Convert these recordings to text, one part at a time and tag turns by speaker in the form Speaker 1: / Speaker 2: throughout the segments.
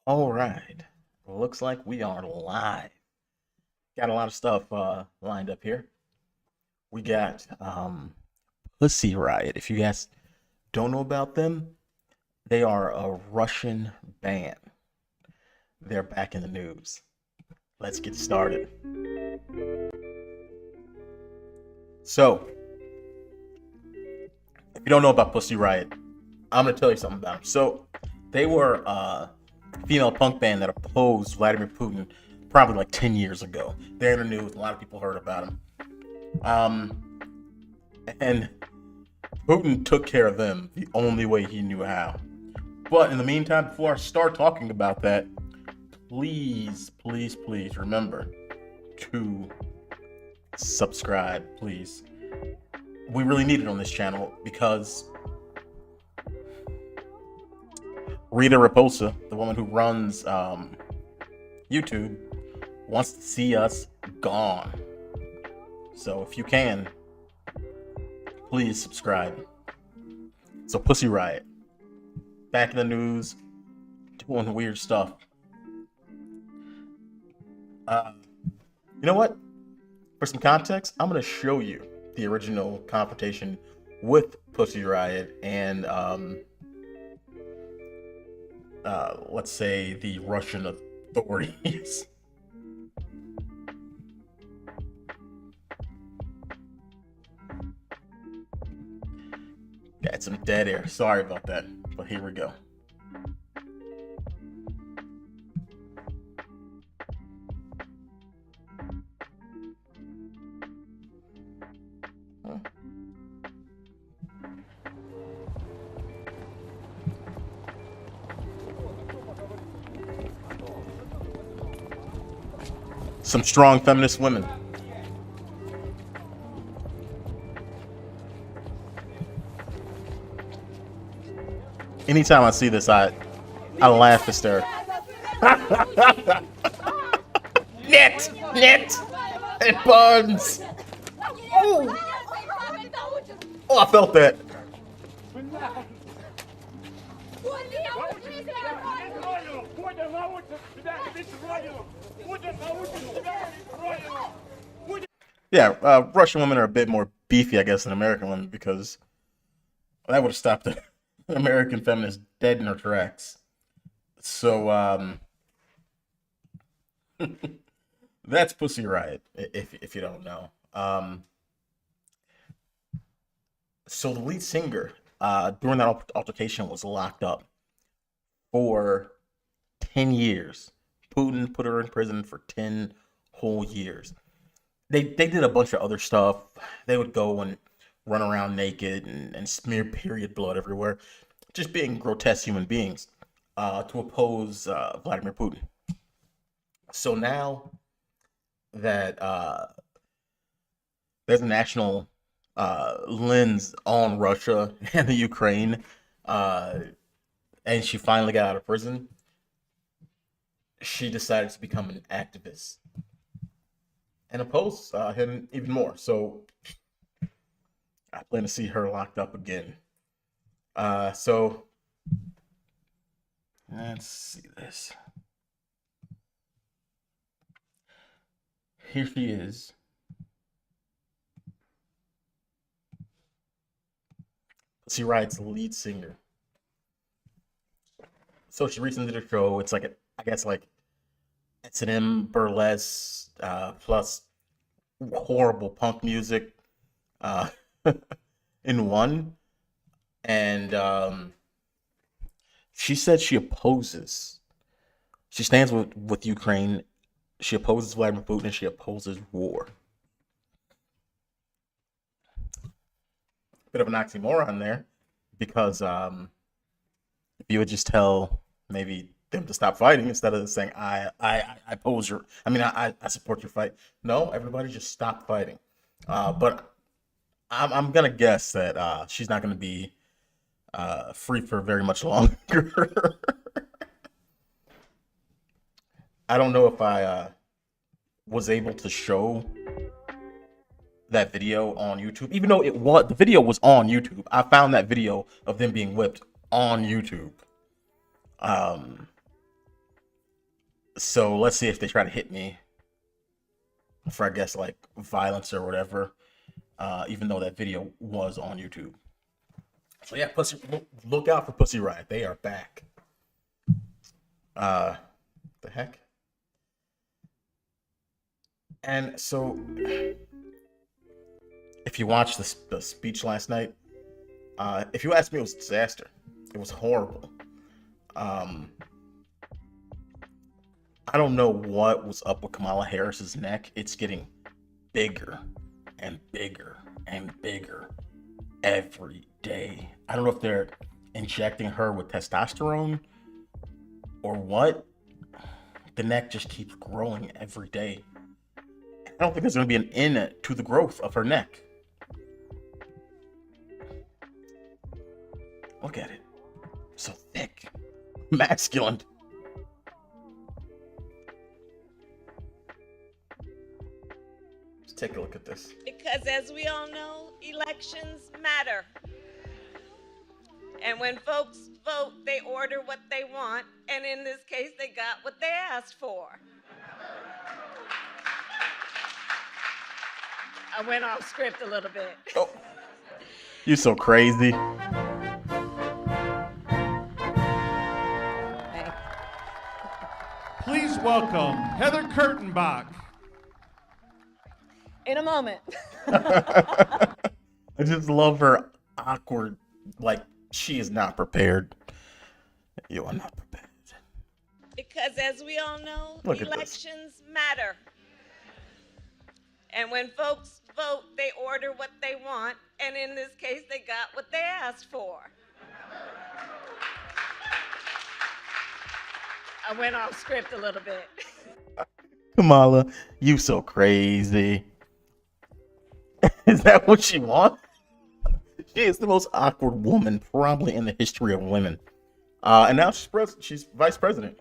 Speaker 1: All right. Looks like we are live. Got a lot of stuff lined up here. We got Pussy Riot. If you guys don't know about them, they are a Russian band. They're back in the news. Let's get started. So, if you don't know about Pussy Riot, I'm gonna tell you something about them. So, they were a female punk band that opposed Vladimir Putin probably like 10 years ago. They're in the news. A lot of people heard about them. And Putin took care of them the only way he knew how. But in the meantime, before I start talking about that, please, please, please remember to subscribe, please. We really need it on this channel because Rita Raposa, the woman who runs YouTube, wants to see us gone. So if you can, please subscribe. So Pussy Riot, back in the news, doing weird stuff. You know what? For some context, I'm going to show you the original confrontation with Pussy Riot and, let's say, the Russian authorities. Got some dead air. Sorry about that, but here we go. Some strong feminist women. Anytime I see this, I laugh hysterically. Net, it burns. Oh, I felt that. Yeah, Russian women are a bit more beefy, I guess, than American women because that would have stopped the American feminist dead in her tracks. So, that's Pussy Riot, if you don't know. So the lead singer, during that altercation, was locked up for 10 years. Putin put her in prison for 10 whole years. They did a bunch of other stuff. They would go and run around naked and smear period blood everywhere, just being grotesque human beings to oppose Vladimir Putin. So now that there's a national lens on Russia and the Ukraine, and she finally got out of prison, she decided to become an activist and oppose him even more. So I plan to see her locked up again. So let's see this. Here she is. Pussy Riot's lead singer. So she recently did a show. It's like I guess like S&M burlesque plus horrible punk music uh, in one. And she said she opposes. She stands with Ukraine. She opposes Vladimir Putin and she opposes war. Bit of an oxymoron there, because if you would just tell maybe them to stop fighting instead of saying I oppose your, I support your fight. No, everybody just stop fighting. But I'm gonna guess that she's not gonna be free for very much longer. I don't know if I was able to show that video on YouTube, even though the video was on YouTube. I found that video of them being whipped on YouTube. So let's see if they try to hit me for, I guess, like violence or whatever. Even though that video was on YouTube. So yeah, look out for Pussy Riot. They are back. The heck? And so, if you watched the speech last night, if you ask me, it was a disaster. It was horrible. Um, I don't know what was up with Kamala Harris's neck. It's getting bigger and bigger and bigger every day. I don't know if they're injecting her with testosterone or what. The neck just keeps growing every day. I don't think there's going to be an end to the growth of her neck. Look at it. So thick. Masculine. Let's take a look at this.
Speaker 2: Because as we all know, elections matter. And when folks vote, they order what they want. And in this case, they got what they asked for. I went off script a little bit.
Speaker 1: Oh, you're so crazy.
Speaker 3: Please welcome Heather Kurtenbach.
Speaker 2: In a moment.
Speaker 1: I just love her awkward, like she is not prepared. You are not prepared.
Speaker 2: Because as we all know,
Speaker 1: Look at
Speaker 2: elections matter. And when folks vote, they order what they want. And in this case, they got what they asked for. I went off script a little bit.
Speaker 1: Kamala, you so crazy. Is that what she wants? She is the most awkward woman probably in the history of women. And now she's vice president.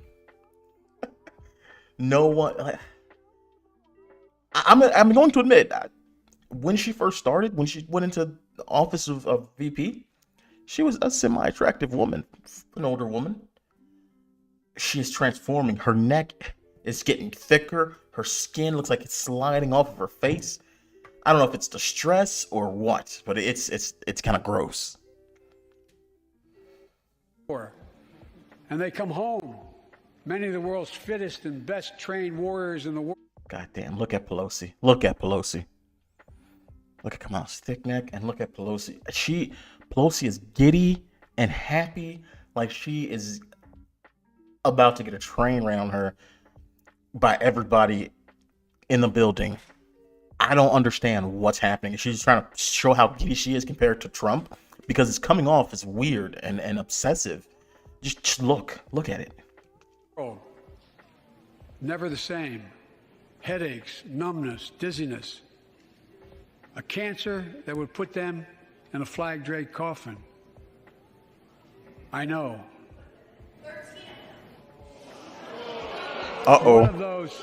Speaker 1: No one. I'm going to admit, when she first started, when she went into the office of VP, she was a semi-attractive woman, an older woman. She is transforming. Her neck is getting thicker. Her skin looks like it's sliding off of her face. I don't know if it's the stress or what, but it's kind of gross.
Speaker 4: And they come home. Many of the world's fittest and best trained warriors in the world.
Speaker 1: God damn, look at Pelosi. Look at Pelosi. Look at Kamala's thick neck and look at Pelosi. Pelosi is giddy and happy, like she is about to get a train ran on her by everybody in the building. I don't understand what's happening. She's trying to show how giddy she is compared to Trump because it's coming off as weird and obsessive. Just look at it.
Speaker 4: Never the same. Headaches, numbness, dizziness. A cancer that would put them in a flag-draped coffin. I know.
Speaker 1: Uh-oh.
Speaker 4: One of those.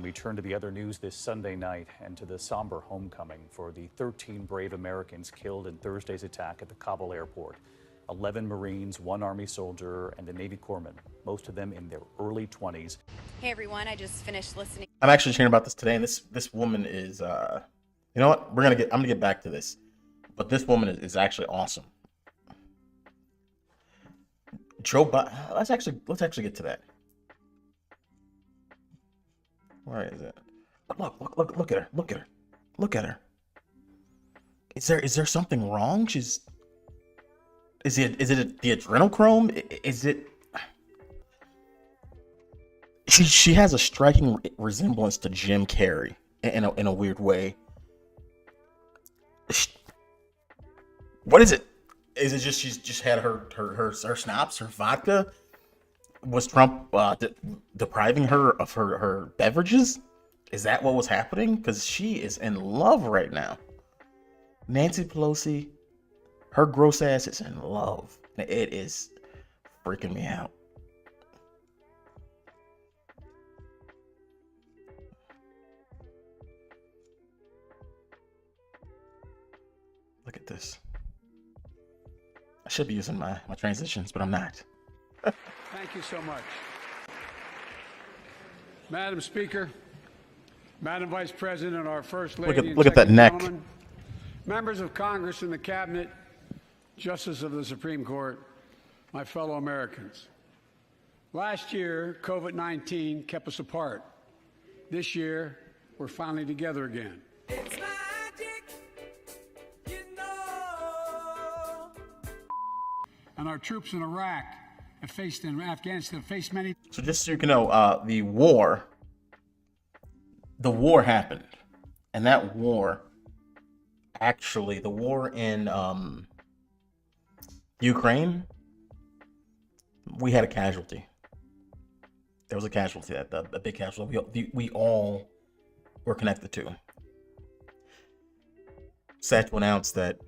Speaker 5: We turn to the other news this Sunday night and to the somber homecoming for the 13 brave Americans killed in Thursday's attack at the Kabul airport. 11 Marines, 1 Army soldier, and a Navy corpsman, most of them in their early 20s.
Speaker 6: Hey everyone, I just finished listening.
Speaker 1: I'm actually hearing about this today, and this woman is you know what? I'm gonna get back to this. But this woman is actually awesome. Joe Biden, let's actually get to that. Where is it? Look at her. Look at her. Is there something wrong? Is it the adrenochrome? Is it? She has a striking resemblance to Jim Carrey in a weird way. What is it? Is it just she's just had her schnapps, her vodka? Was Trump depriving her of her beverages? Is that what was happening? Because she is in love right now. Nancy Pelosi, her gross ass is in love. It is freaking me out. Look at this. I should be using my transitions, but I'm not.
Speaker 4: Thank you so much. Madam Speaker, Madam Vice President, our First Lady,
Speaker 1: Look at that neck.
Speaker 4: gentlemen, members of Congress and the Cabinet, Justice of the Supreme Court, my fellow Americans. Last year, COVID-19 kept us apart. This year, we're finally together again.
Speaker 7: It's magic, you know.
Speaker 4: And our troops in Iraq in Afghanistan faced many.
Speaker 1: So just so you can know, the war happened, and that war, actually, the war in Ukraine, we had a casualty. There was a casualty, a big casualty. We all were connected to. Sad to announce that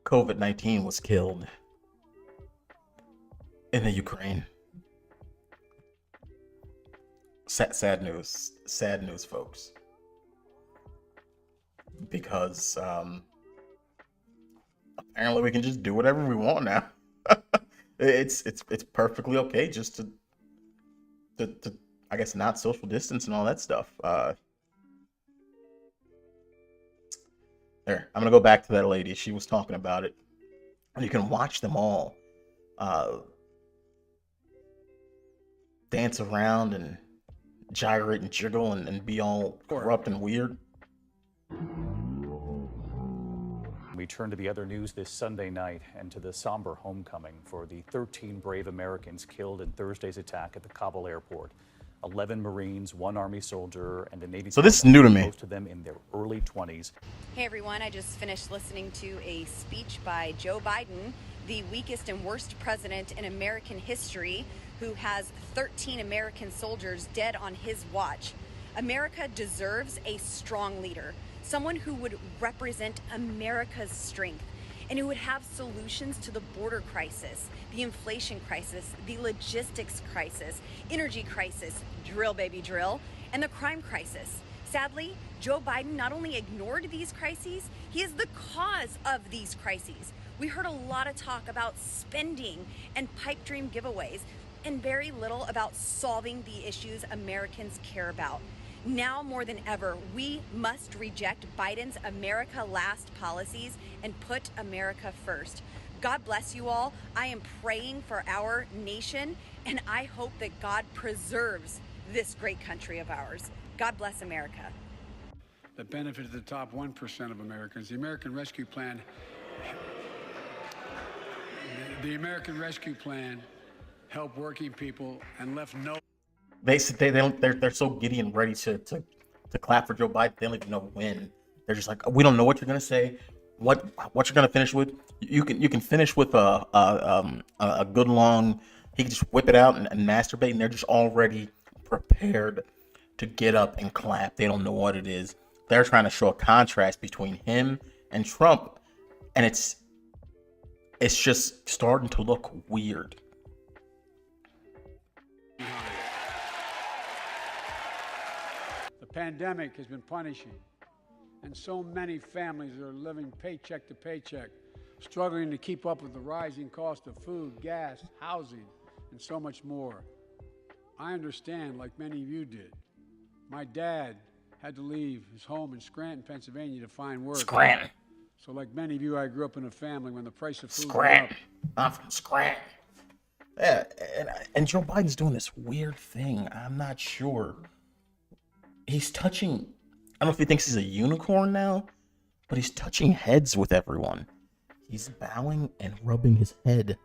Speaker 1: COVID-19 was killed in the Ukraine. Sad news, folks. Because apparently we can just do whatever we want now. it's perfectly okay just to I guess not social distance and all that stuff. There, I'm gonna go back to that lady. She was talking about it, and you can watch them all dance around and gyrate and jiggle and be all corrupt and weird.
Speaker 5: We turn to the other news this Sunday night and to the somber homecoming for the 13 brave Americans killed in Thursday's attack at the Kabul airport. 11 Marines, 1 Army soldier, and a Navy.
Speaker 1: So this is new to me.
Speaker 5: Most of them in their early 20s.
Speaker 6: Hey everyone, I just finished listening to a speech by Joe Biden, the weakest and worst president in American history, who has 13 American soldiers dead on his watch. America deserves a strong leader, someone who would represent America's strength and who would have solutions to the border crisis, the inflation crisis, the logistics crisis, energy crisis, drill baby drill, and the crime crisis. Sadly, Joe Biden not only ignored these crises, he is the cause of these crises. We heard a lot of talk about spending and pipe dream giveaways, and very little about solving the issues Americans care about. Now more than ever, we must reject Biden's America Last policies and put America first. God bless you all. I am praying for our nation, and I hope that God preserves this great country of ours. God bless America.
Speaker 4: That benefited the top 1% of Americans. The American Rescue Plan helped working people and left no.
Speaker 1: They're so giddy and ready to clap for Joe Biden. They don't even know when. They're just like, we don't know what you're gonna say, what you're gonna finish with. You can finish with a good long. He can just whip it out and masturbate, and they're just already prepared to get up and clap. They don't know what it is. They're trying to show a contrast between him and Trump, and it's just starting to look weird.
Speaker 4: The pandemic has been punishing, and so many families are living paycheck to paycheck, struggling to keep up with the rising cost of food, gas, housing, and so much more. I understand, like many of you did. My dad had to leave his home in Scranton, Pennsylvania to find work.
Speaker 1: Scranton.
Speaker 4: So like many of you, I grew up in a family when the price of food
Speaker 1: Scranton.
Speaker 4: went up.
Speaker 1: I'm from Scranton. Yeah, and Joe Biden's doing this weird thing. I'm not sure. He's touching, I don't know if he thinks he's a unicorn now, but he's touching heads with everyone. He's bowing and rubbing his head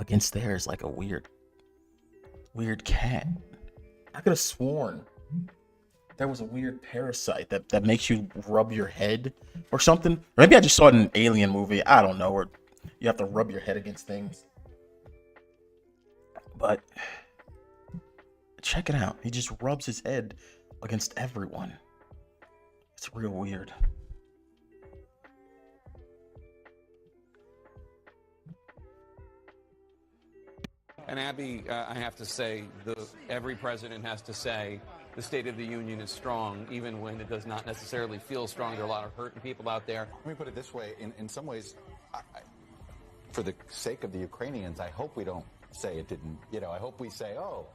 Speaker 1: against theirs like a weird cat. I could have sworn there was a weird parasite that makes you rub your head or something. Or maybe I just saw it in an alien movie. I don't know, where you have to rub your head against things. But check it out. He just rubs his head against everyone. It's real weird.
Speaker 8: And Abby, I have to say, every president has to say the State of the Union is strong, even when it does not necessarily feel strong. There are a lot of hurting people out there.
Speaker 9: Let me put it this way. In some ways, for the sake of the Ukrainians, I hope we don't say it didn't, I hope we say, oh,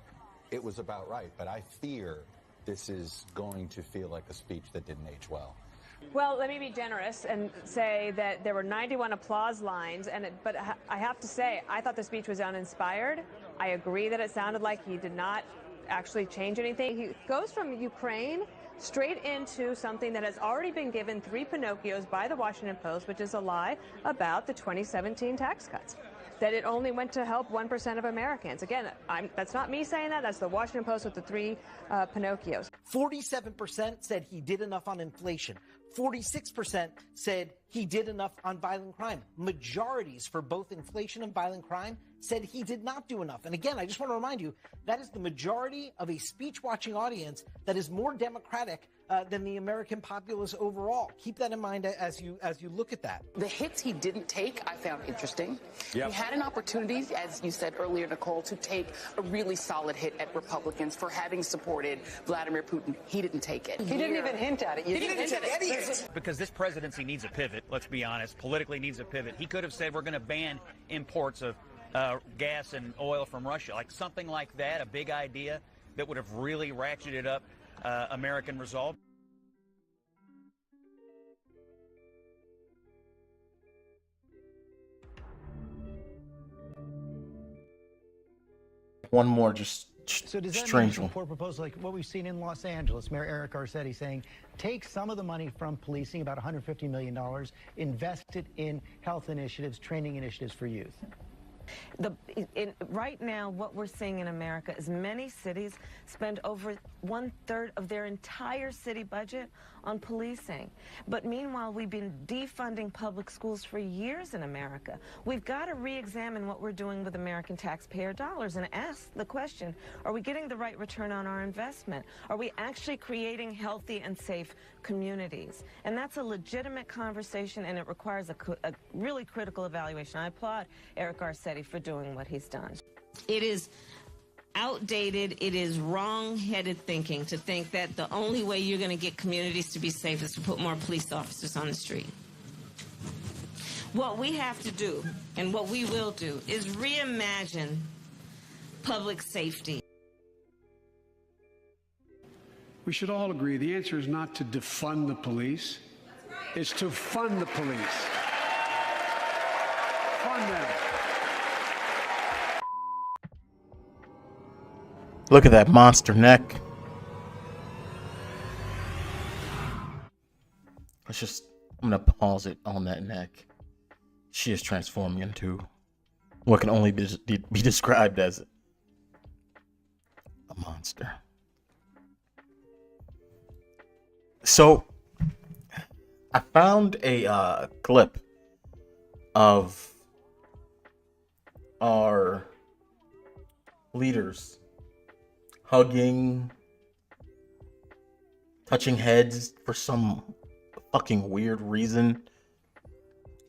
Speaker 9: it was about right. But I fear this is going to feel like a speech that didn't age well.
Speaker 10: Well, let me be generous and say that there were 91 applause lines, but I have to say, I thought the speech was uninspired. I agree that it sounded like he did not actually change anything. He goes from Ukraine straight into something that has already been given 3 Pinocchios by the Washington Post, which is a lie about the 2017 tax cuts, that it only went to help 1% of Americans. Again, that's not me saying that. That's the Washington Post with the 3 Pinocchios.
Speaker 11: 47% said he did enough on inflation. 46% said he did enough on violent crime. Majorities for both inflation and violent crime said he did not do enough. And again, I just want to remind you, that is the majority of a speech-watching audience that is more democratic than the American populace overall. Keep that in mind as you look at that.
Speaker 12: The hits he didn't take, I found interesting.
Speaker 11: Yep.
Speaker 12: He had an opportunity, as you said earlier, Nicole, to take a really solid hit at Republicans for having supported Vladimir Putin. He didn't take it.
Speaker 13: He didn't even hint at it.
Speaker 12: He didn't hint at it.
Speaker 14: Because this presidency needs a pivot, let's be honest, politically needs a pivot. He could have said we're going to ban imports of gas and oil from Russia, like something like that, a big idea that would have really ratcheted up American resolve.
Speaker 1: One more just
Speaker 15: So does that
Speaker 1: strange
Speaker 15: mean
Speaker 1: one.
Speaker 15: support proposal like what we've seen in Los Angeles, Mayor Eric Garcetti saying, take some of the money from policing, about $150 million, invest it in health initiatives, training initiatives for youth?
Speaker 16: Right now, what we're seeing in America is many cities spend over 1/3 of their entire city budget on policing. But meanwhile, we've been defunding public schools for years in America. We've got to re-examine what we're doing with American taxpayer dollars and ask the question, are we getting the right return on our investment? Are we actually creating healthy and safe communities? And that's a legitimate conversation, and it requires a really critical evaluation. I applaud Eric Garcetti for doing what he's done.
Speaker 2: It is outdated, it is wrong-headed thinking to think that the only way you're going to get communities to be safe is to put more police officers on the street. What we have to do, and what we will do, is reimagine public safety.
Speaker 4: We should all agree the answer is not to defund the police. It's to fund the police. Fund them.
Speaker 1: Look at that monster neck. I'm gonna pause it on that neck. She is transforming into what can only be described as a monster. So, I found a clip of our leaders hugging, touching heads for some fucking weird reason,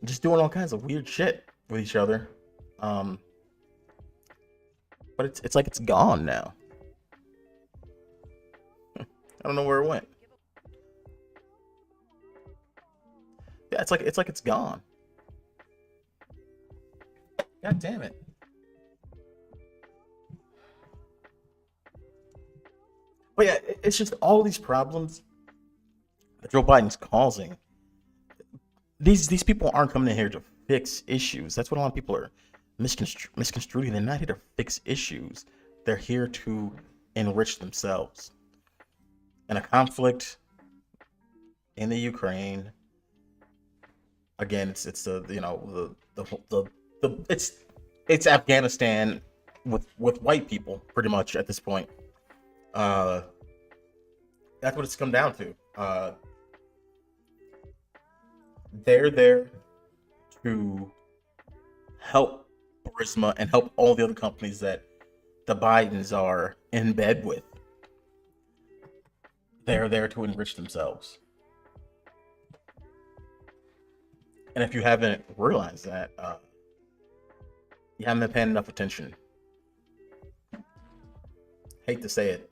Speaker 1: just doing all kinds of weird shit with each other. But it's like it's gone now. I don't know where it went. Yeah, it's like it's gone. God damn it. But yeah, it's just all these problems that Joe Biden's causing. These people aren't coming in here to fix issues. That's what a lot of people are misconstruing. They're not here to fix issues. They're here to enrich themselves. And a conflict in the Ukraine. Again, it's Afghanistan with white people pretty much at this point. That's what it's come down to. They're there to help Burisma and help all the other companies that the Bidens are in bed with. They're there to enrich themselves. And if you haven't realized that, you haven't been paying enough attention. Hate to say it,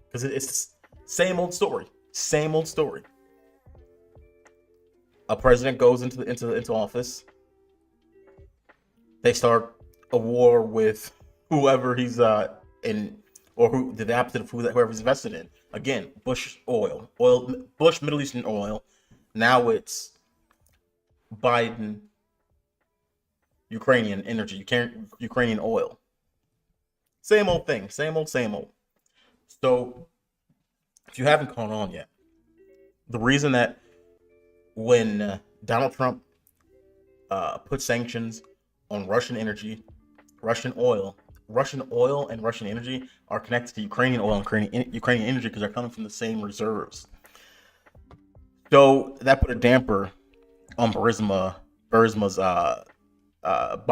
Speaker 1: because it's the same old story. Same old story. A president goes into office. they start a war with whoever he's in, or who the opposite of whoever's invested in. Again, Bush Middle Eastern oil. Now it's Biden Ukrainian energy, Ukrainian oil. Same old thing, same old, same old. So if you haven't caught on yet, the reason that when Donald Trump put sanctions on Russian energy, Russian oil and Russian energy are connected to Ukrainian oil and Ukrainian energy because they're coming from the same reserves. So that put a damper on Burisma's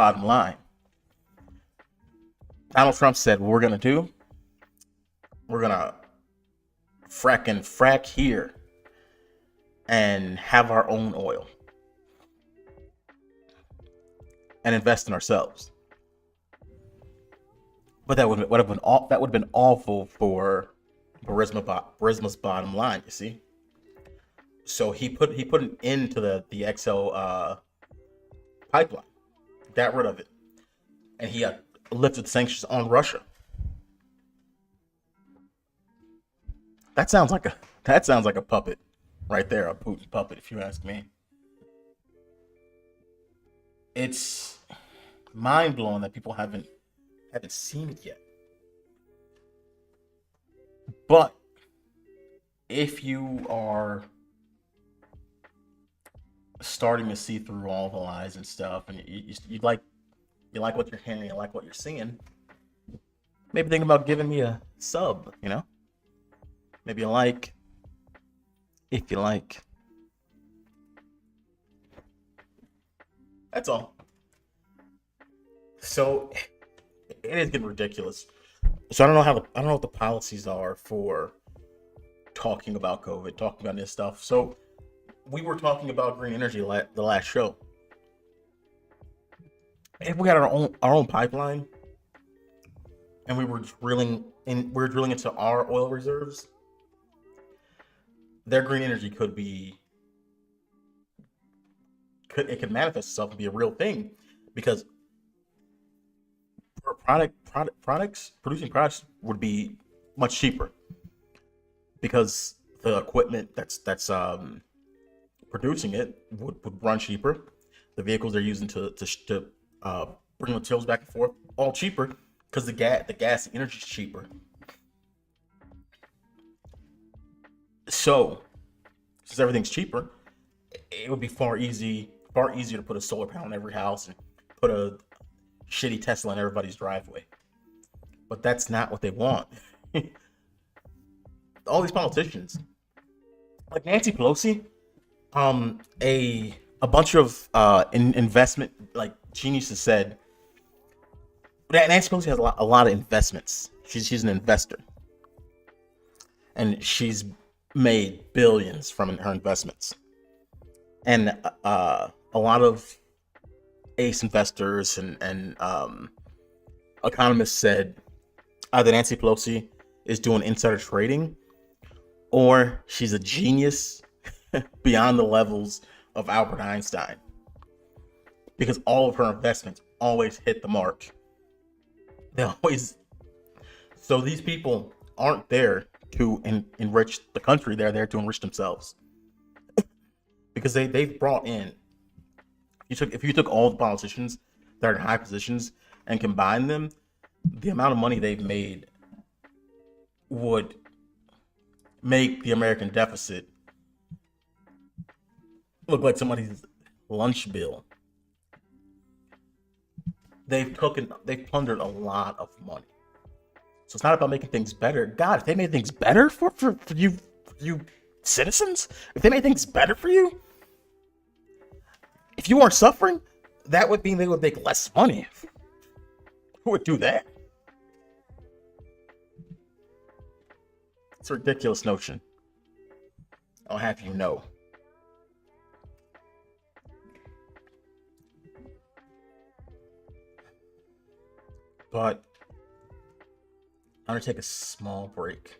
Speaker 1: bottom line. Donald Trump said, "What we're gonna do? We're gonna frack here and have our own oil and invest in ourselves." But that would have been awful for Burisma's bottom line. You see, so he put an end to the XL pipeline, got rid of it, and he lifted sanctions on Russia. That sounds like a puppet right there, a Putin puppet, if you ask me. It's mind blowing that people haven't seen it yet. But if you are starting to see through all the lies and stuff, and you like what you're hearing, you like what you're seeing, maybe think about giving me a sub. Maybe a like, if you like. That's all. So it is getting ridiculous. So I don't know what the policies are for talking about COVID, talking about this stuff. So we were talking about green energy the last show. If we had our own pipeline and we were drilling into our oil reserves, their green energy could manifest itself and be a real thing, because producing products would be much cheaper, because the equipment that's producing it would run cheaper. The vehicles they're using to bring materials back and forth, all cheaper, because the gas energy is cheaper. So since everything's cheaper, it would be far easier to put a solar panel in every house and put a shitty Tesla in everybody's driveway. But that's not what they want. All these politicians, like Nancy Pelosi, a bunch of investment geniuses said that Nancy Pelosi has a lot of investments. She's an investor, and she's made billions from her investments. And a lot of ace investors and economists said either Nancy Pelosi is doing insider trading, or she's a genius beyond the levels of Albert Einstein, because all of her investments always hit the mark. So these people aren't there to enrich the country; they're there to enrich themselves, because they've brought in. If you took all the politicians that are in high positions and combined them, the amount of money they've made would make the American deficit look like somebody's lunch bill. They've plundered a lot of money. So it's not about making things better. God, if they made things better for you citizens, if they made things better for you, if you weren't suffering, that would mean they would make less money. Who would do that? It's a ridiculous notion. I'll have you know. But I'm gonna take a small break,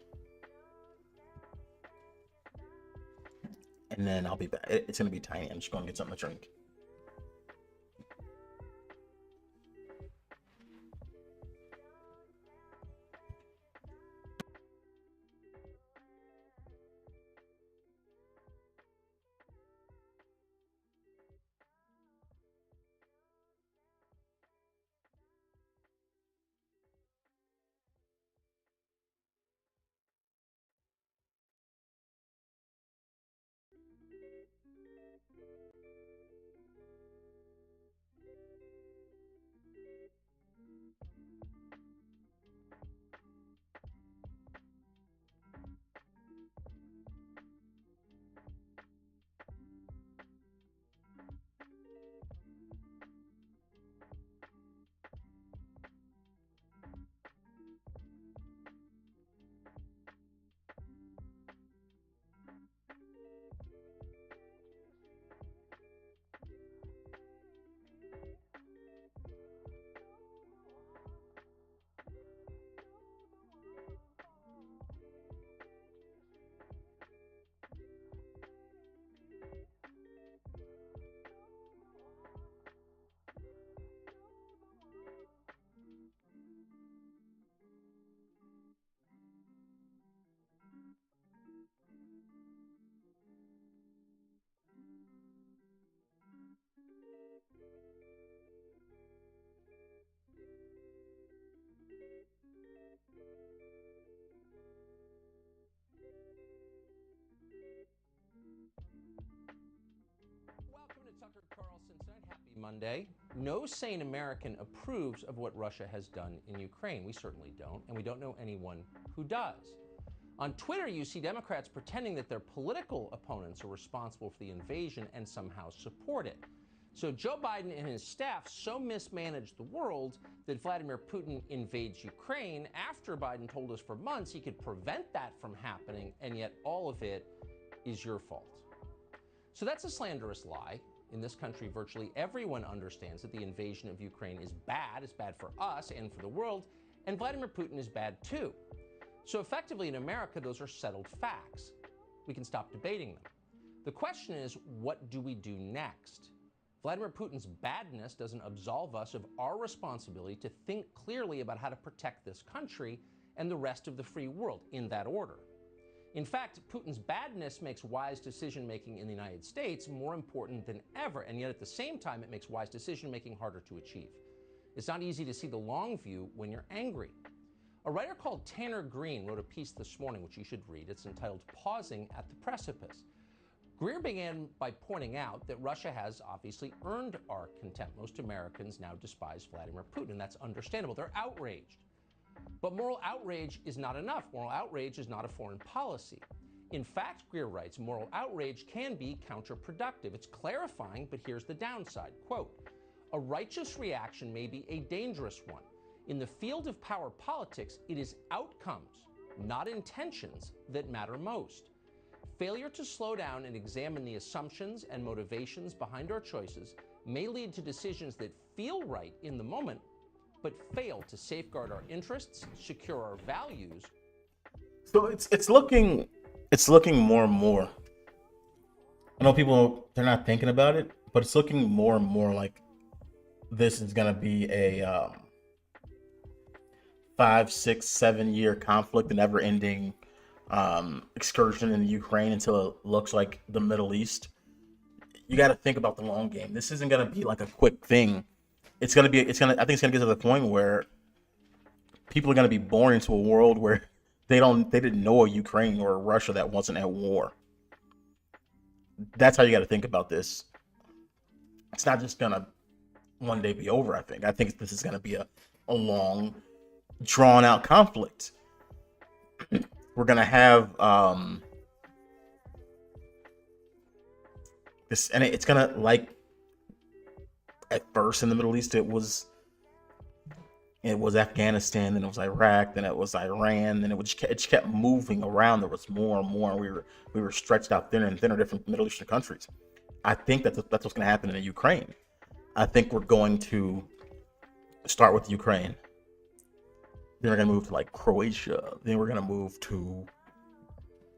Speaker 1: and then I'll be back. It's gonna be tiny. I'm just gonna get something to drink.
Speaker 13: Monday, no sane American approves of what Russia has done in Ukraine. We certainly don't, and we don't know anyone who does. On Twitter, you see Democrats pretending that their political opponents are responsible for the invasion and somehow support it. So Joe Biden and his staff so mismanaged the world that Vladimir Putin invades Ukraine after Biden told us for months he could prevent that from happening, and yet all of it is your fault. So that's a slanderous lie. In this country, virtually everyone understands that the invasion of Ukraine is bad. It's bad for us and for the world, and Vladimir Putin is bad too. So effectively in America, those are settled facts. We can stop debating them. The question is, what do we do next? Vladimir Putin's badness doesn't absolve us of our responsibility to think clearly about how to protect this country and the rest of the free world in that order. In fact, Putin's badness makes wise decision-making in the United States more important than ever, and yet at the same time, it makes wise decision-making harder to achieve. It's not easy to see the long view when you're angry. A writer called Tanner Green wrote a piece this morning, which you should read. It's entitled Pausing at the Precipice. Greer began by pointing out that Russia has obviously earned our contempt. Most Americans now despise Vladimir Putin. That's understandable. They're outraged. But moral outrage is not enough. Moral outrage is not a foreign policy. In fact, Greer writes, moral outrage can be counterproductive. It's clarifying, but here's the downside. Quote, a righteous reaction may be a dangerous one. In the field of power politics, it is outcomes, not intentions, that matter most. Failure to slow down and examine the assumptions and motivations behind our choices may lead to decisions that feel right in the moment, but fail to safeguard our interests, secure our values.
Speaker 1: So it's looking more and more. I know people, they're not thinking about it, but it's looking more and more like this is gonna be a 5, 6, 7 year conflict, a never-ending excursion in Ukraine until it looks like the Middle East. You got to think about the long game. This isn't gonna be like a quick thing. I think it's gonna get to the point where people are gonna be born into a world where they didn't know a Ukraine or a Russia that wasn't at war. That's how you got to think about this. It's not just gonna one day be over. I think this is gonna be a long, drawn out conflict. We're gonna have this, and it's gonna, like, at first in the Middle East it was Afghanistan, then it was Iraq, then it was Iran, then it just kept moving around. There was more and more, and we were stretched out thinner and thinner, different Middle Eastern countries. I think that's what's going to happen in the Ukraine. I think we're going to start with Ukraine. Then we're going to move to like Croatia. Then we're going to move to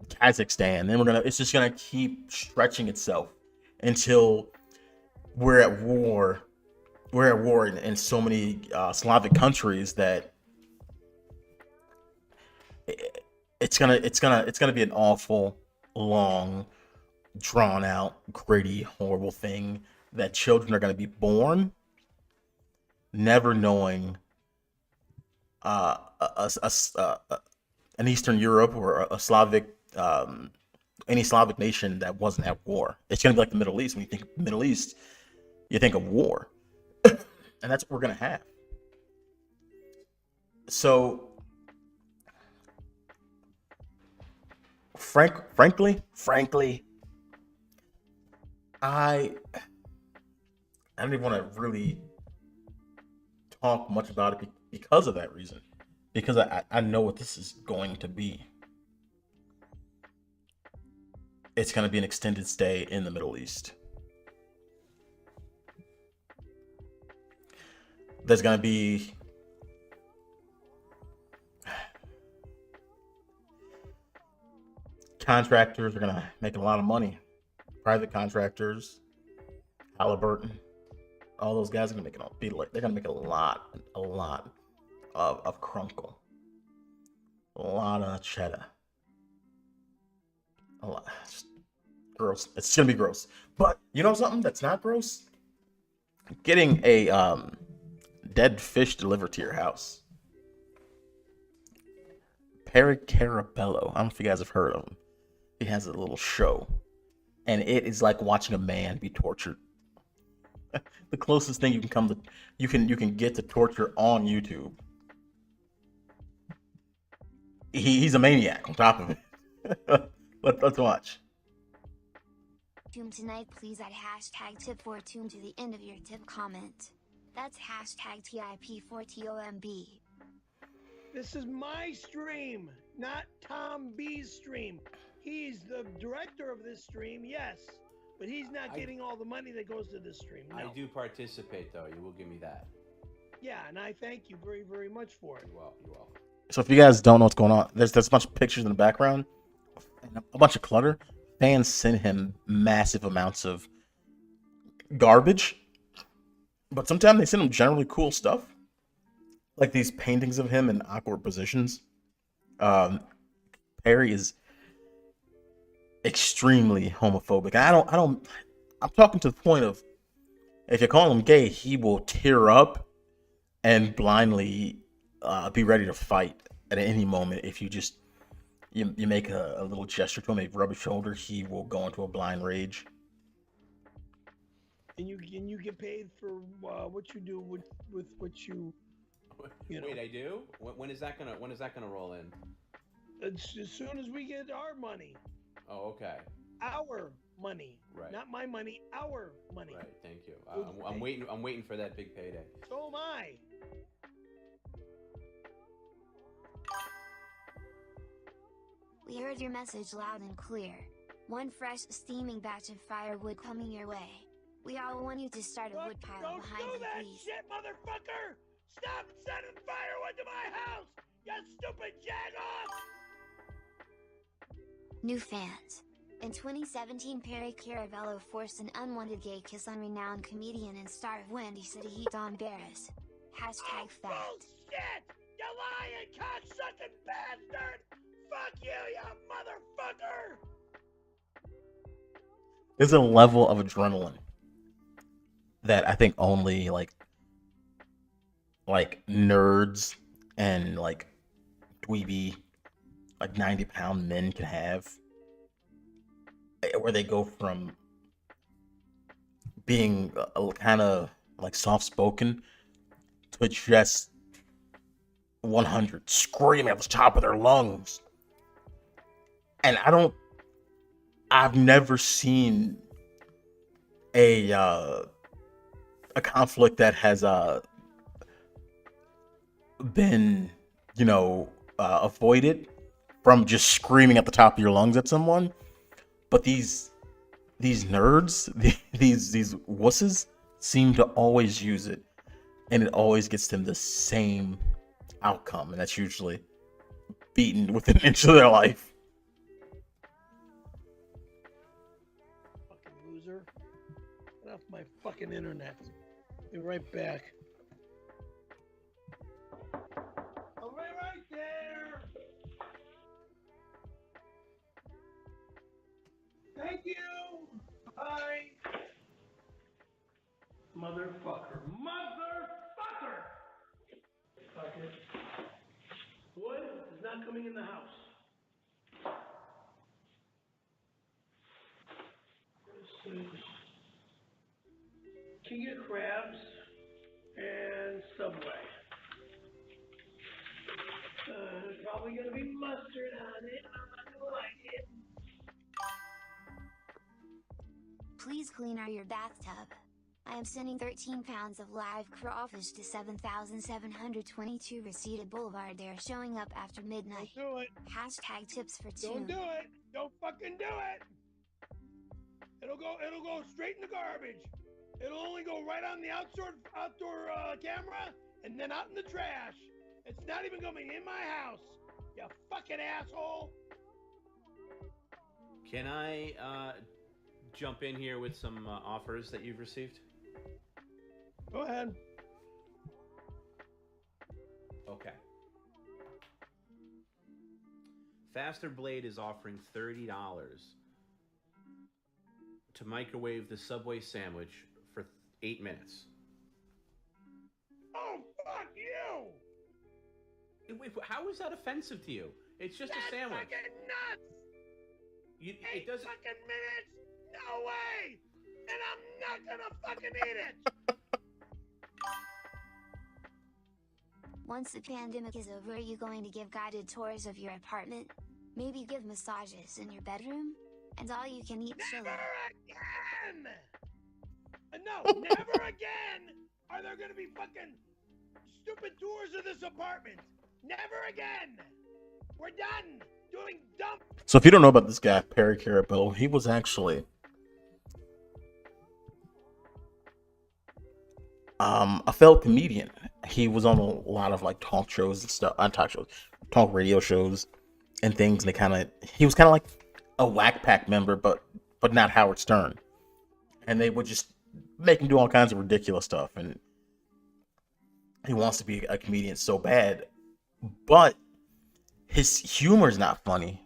Speaker 1: Kazakhstan. Then it's just going to keep stretching itself until we're at war. We're at war in so many Slavic countries that it's gonna be an awful, long, drawn out, gritty, horrible thing that children are gonna be born never knowing an Eastern Europe or a Slavic any Slavic nation that wasn't at war. It's gonna be like the Middle East. When you think of Middle East, you think of war. And that's what we're going to have. So, frankly, I don't even want to really talk much about it because of that reason. Because I know what this is going to be. It's going to be an extended stay in the Middle East. There's going to be contractors are going to make a lot of money. Private contractors, Halliburton, all those guys are going to they're going to make a lot of crunkle, a lot of cheddar, a lot. Just gross. It's going to be gross. But you know something that's not gross? Getting a dead fish delivered to your house. Perry Carabello. I don't know if you guys have heard of him. He has a little show, and it is like watching a man be tortured. The closest thing you can come to you can get to torture on YouTube. He's a maniac on top of it. Let's watch.
Speaker 17: Tomb tonight, please add hashtag tip for tomb to the end of your tip comment. That's hashtag TIP4TOMB.
Speaker 18: This is my stream, not Tom B's stream. He's the director of this stream, yes, but he's not getting all the money that goes to this stream. No.
Speaker 13: I do participate, though. You will give me that.
Speaker 18: Yeah, and I thank you very, very much for it.
Speaker 13: You're welcome.
Speaker 1: So if you guys don't know what's going on, there's a bunch of pictures in the background, and a bunch of clutter. Fans send him massive amounts of garbage, but sometimes they send him generally cool stuff, like these paintings of him in awkward positions. Perry is extremely homophobic. I'm talking to the point of, if you call him gay, he will tear up and blindly be ready to fight at any moment. If you just you make a little gesture to him, maybe rub his shoulder, he will go into a blind rage.
Speaker 18: And you get paid for what you do with what you know.
Speaker 13: Wait, I do? When is that gonna roll in?
Speaker 18: As soon as we get our money.
Speaker 13: Oh, okay.
Speaker 18: Our money,
Speaker 13: right?
Speaker 18: Not my money, our money.
Speaker 13: Right. Thank you. I'm waiting. I'm waiting for that big payday.
Speaker 18: So am I.
Speaker 17: We heard your message loud and clear. One fresh, steaming batch of firewood coming your way. We all want you to start a wood pile behind
Speaker 18: Don't do
Speaker 17: you,
Speaker 18: that
Speaker 17: please.
Speaker 18: shit, motherfucker! Stop sending firewood to my house! You stupid jagoff!
Speaker 17: New fans. In 2017, Perry Caravello forced an unwanted gay kiss on renowned comedian and star of Windy City Heat Don Barris. Hashtag fact.
Speaker 18: Bullshit! You lying, cocksucking bastard! Fuck you, you motherfucker!
Speaker 1: There's a level of adrenaline that I think only like nerds and like dweeby, like 90-pound men can have, where they go from being kind of like soft-spoken to just 100, screaming at the top of their lungs. And I've never seen a conflict that has been, avoided from just screaming at the top of your lungs at someone. But these nerds, these wusses, seem to always use it, and it always gets them the same outcome, and that's usually beaten within an inch of their life.
Speaker 18: Fucking loser. Get off my fucking internet. Be right back. I'll be right there. Thank you. Bye. Motherfucker. Motherfucker! Fuck it. Wood is not coming in the house. This is King of Crabs and Subway. Probably gonna be mustard on it. I'm not gonna like it.
Speaker 17: Please clean out your bathtub. I am sending 13 pounds of live crawfish to 7,722 Reseda Boulevard. They're showing up after midnight.
Speaker 18: Don't do it.
Speaker 17: Hashtag tips for two.
Speaker 18: Don't do it. Don't fucking do it. It'll go straight in the garbage. It'll only go right on the outdoor camera and then out in the trash. It's not even coming in my house. You fucking asshole.
Speaker 13: Can I jump in here with some offers that you've received?
Speaker 18: Go ahead.
Speaker 13: Okay. Faster Blade is offering $30 to microwave the Subway sandwich for 8 minutes.
Speaker 18: Oh, fuck you!
Speaker 13: Wait, how is that offensive to you? It's just
Speaker 18: That's
Speaker 13: a sandwich.
Speaker 18: Fucking nuts!
Speaker 13: It
Speaker 18: 8
Speaker 13: doesn't.
Speaker 18: fucking minutes? No way! and I'm not gonna fucking eat it.
Speaker 17: Once the pandemic is over, are you going to give guided tours of your apartment? Maybe give massages in your bedroom? And all you can eat chili.
Speaker 18: Never again! No, never again are there gonna be fucking stupid tours of this apartment. Never again. We're done doing dumb.
Speaker 1: So if you don't know about this guy, Perry Carapel, he was actually a failed comedian. He was on a lot of like talk shows and stuff, talk radio shows and things. And he was kind of like a Whack Pack member, but not Howard Stern. And they would just make him do all kinds of ridiculous stuff. And he wants to be a comedian so bad, but his humor is not funny.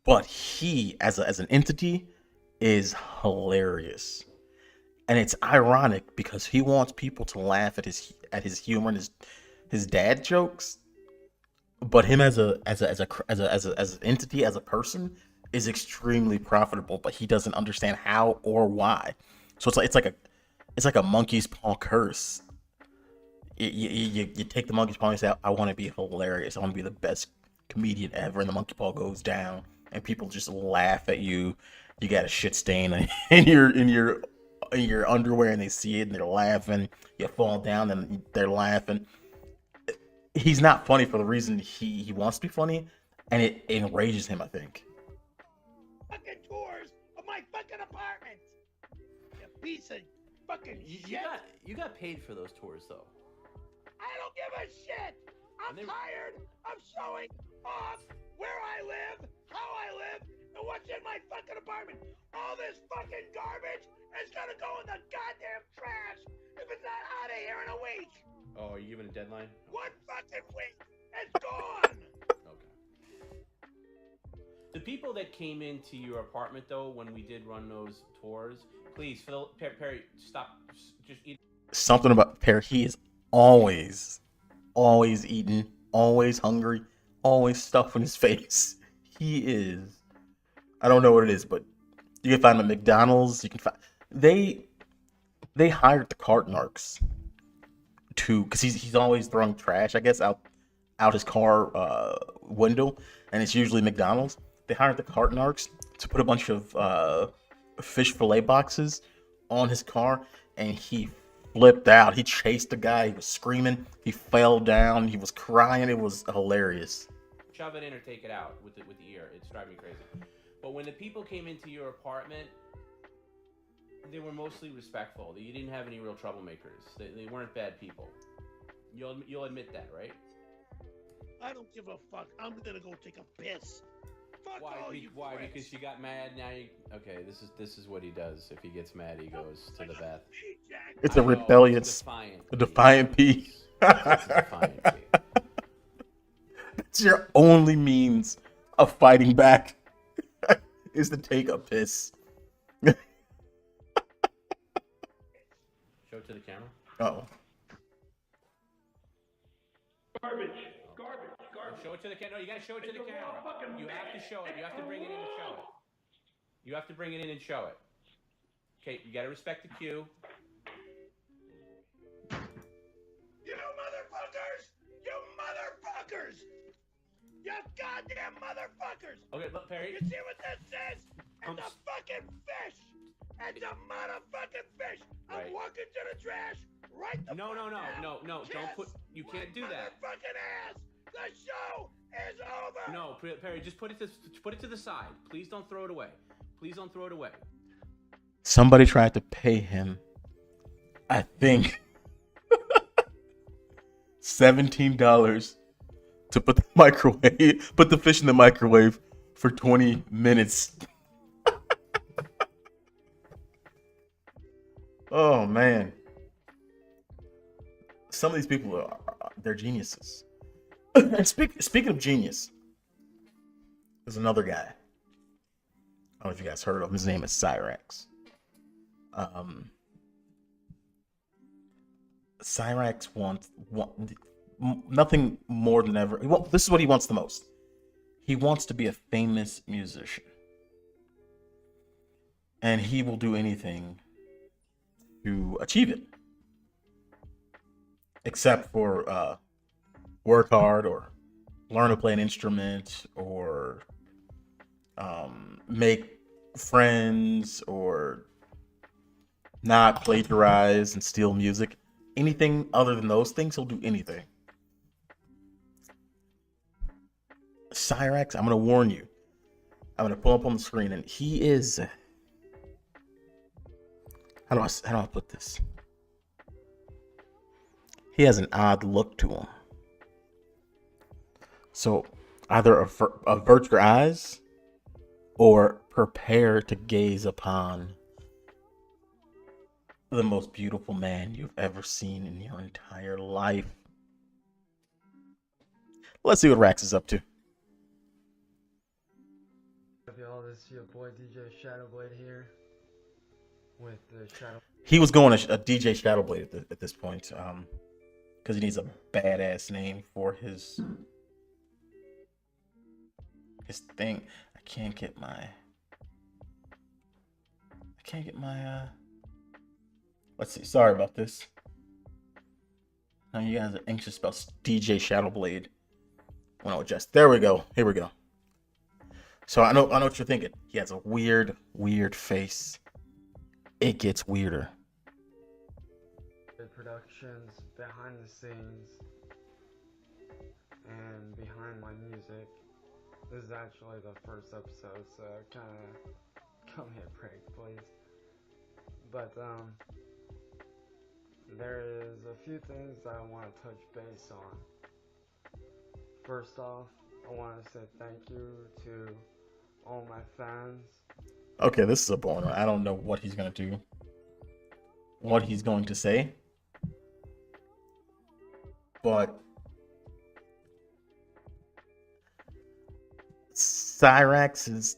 Speaker 1: But he, as an entity, is hilarious. And it's ironic because he wants people to laugh at his humor and his dad jokes, but him as an entity, as a person, is extremely profitable. But he doesn't understand how or why. So it's like a monkey's paw curse. You take the monkey's paw and say, I want to be hilarious. I want to be the best comedian ever, and the monkey paw goes down, and people just laugh at you. You got a shit stain in your underwear, and they see it and they're laughing. You fall down and they're laughing. He's not funny for the reason he wants to be funny, and it enrages him, I think.
Speaker 18: Fucking tours of my fucking apartment. You piece of fucking shit.
Speaker 19: You got paid for those tours, though.
Speaker 18: I don't give a shit. I'm tired of showing off where I live, how I live, and what's in my fucking apartment. All this fucking garbage is gonna go in the goddamn trash if it's not out of here in a week.
Speaker 19: Oh, are you giving a deadline?
Speaker 18: 1 fucking week, it's gone.
Speaker 19: The people that came into your apartment, though, when we did run those tours, please, Perry, stop. Just eat.
Speaker 1: Something about Perry, he is always eating, always hungry, always stuff in his face. He is. I don't know what it is, but you can find him at McDonald's. You can find they hired the cart narcs because he's always throwing trash, I guess, out his car window, and it's usually McDonald's. They hired the cart narcs to put a bunch of fish fillet boxes on his car, and he flipped out. He chased the guy. He was screaming. He fell down. He was crying. It was hilarious.
Speaker 19: Shove it in or take it out with the ear. It's driving me crazy. But when the people came into your apartment, they were mostly respectful. You didn't have any real troublemakers. They weren't bad people. You'll admit that, right?
Speaker 18: I don't give a fuck. I'm gonna go take a piss. Fuck all you
Speaker 19: Why?
Speaker 18: pricks.
Speaker 19: Because you got mad. Now you okay? This is what he does. If he gets mad, he goes to the bath.
Speaker 1: It's a rebellious, a defiant pee. It's your only means of fighting back is to take a piss.
Speaker 19: Show it to the camera.
Speaker 1: Oh.
Speaker 18: Garbage.
Speaker 19: Show it to the camera. No, you gotta show it to the camera. You have to show it. You have to bring it in and show it. You have to bring it in and show it. Okay, you gotta respect the cue.
Speaker 18: You motherfuckers! You motherfuckers! You goddamn motherfuckers!
Speaker 19: Okay, look, Perry.
Speaker 18: You see what this is? It's a fucking fish! It's a motherfucking fish! I'm
Speaker 19: Right.
Speaker 18: walking to the trash right the
Speaker 19: No,
Speaker 18: Kiss
Speaker 19: don't put. You can't do that.
Speaker 18: Motherfucking ass! The show is over!
Speaker 19: No, Perry, just put it to the side. Please don't throw it away. Please don't throw it away.
Speaker 1: Somebody tried to pay him, I think, $17 to put the fish in the microwave for 20 minutes. Oh man. Some of these people they're geniuses. And speaking of genius, there's another guy. I don't know if you guys heard of him. His name is Cyrax. Cyrax wants nothing more than ever. This is what he wants the most. He wants to be a famous musician. and he will do anything to achieve it, except for work hard or learn to play an instrument or make friends or not plagiarize and steal music. Anything other than those things, he'll do anything. Cyrax, I'm gonna warn you. I'm gonna pull up on the screen, and he is. How do I put this? He has an odd look to him. So either avert your eyes or prepare to gaze upon the most beautiful man you've ever seen in your entire life. Let's see what Rax is up to.
Speaker 20: Y'all, this is your boy DJ Shadowblade here with the Shadow.
Speaker 1: He was going a DJ Shadowblade at this point, because he needs a badass name for his thing. I can't get my. Let's see. Sorry about this. Now you guys are anxious about DJ Shadowblade. Well, just there we go. Here we go. So I know what you're thinking. He has a weird face. It gets weirder.
Speaker 20: The productions, behind the scenes, and behind my music. This is actually the first episode, so kind of cut me a break, please. But there is a few things that I want to touch base on. First off, I want to say thank you to all my fans.
Speaker 1: Okay, this is a boring one. I don't know what he's gonna do. What he's going to say. But Cyrax is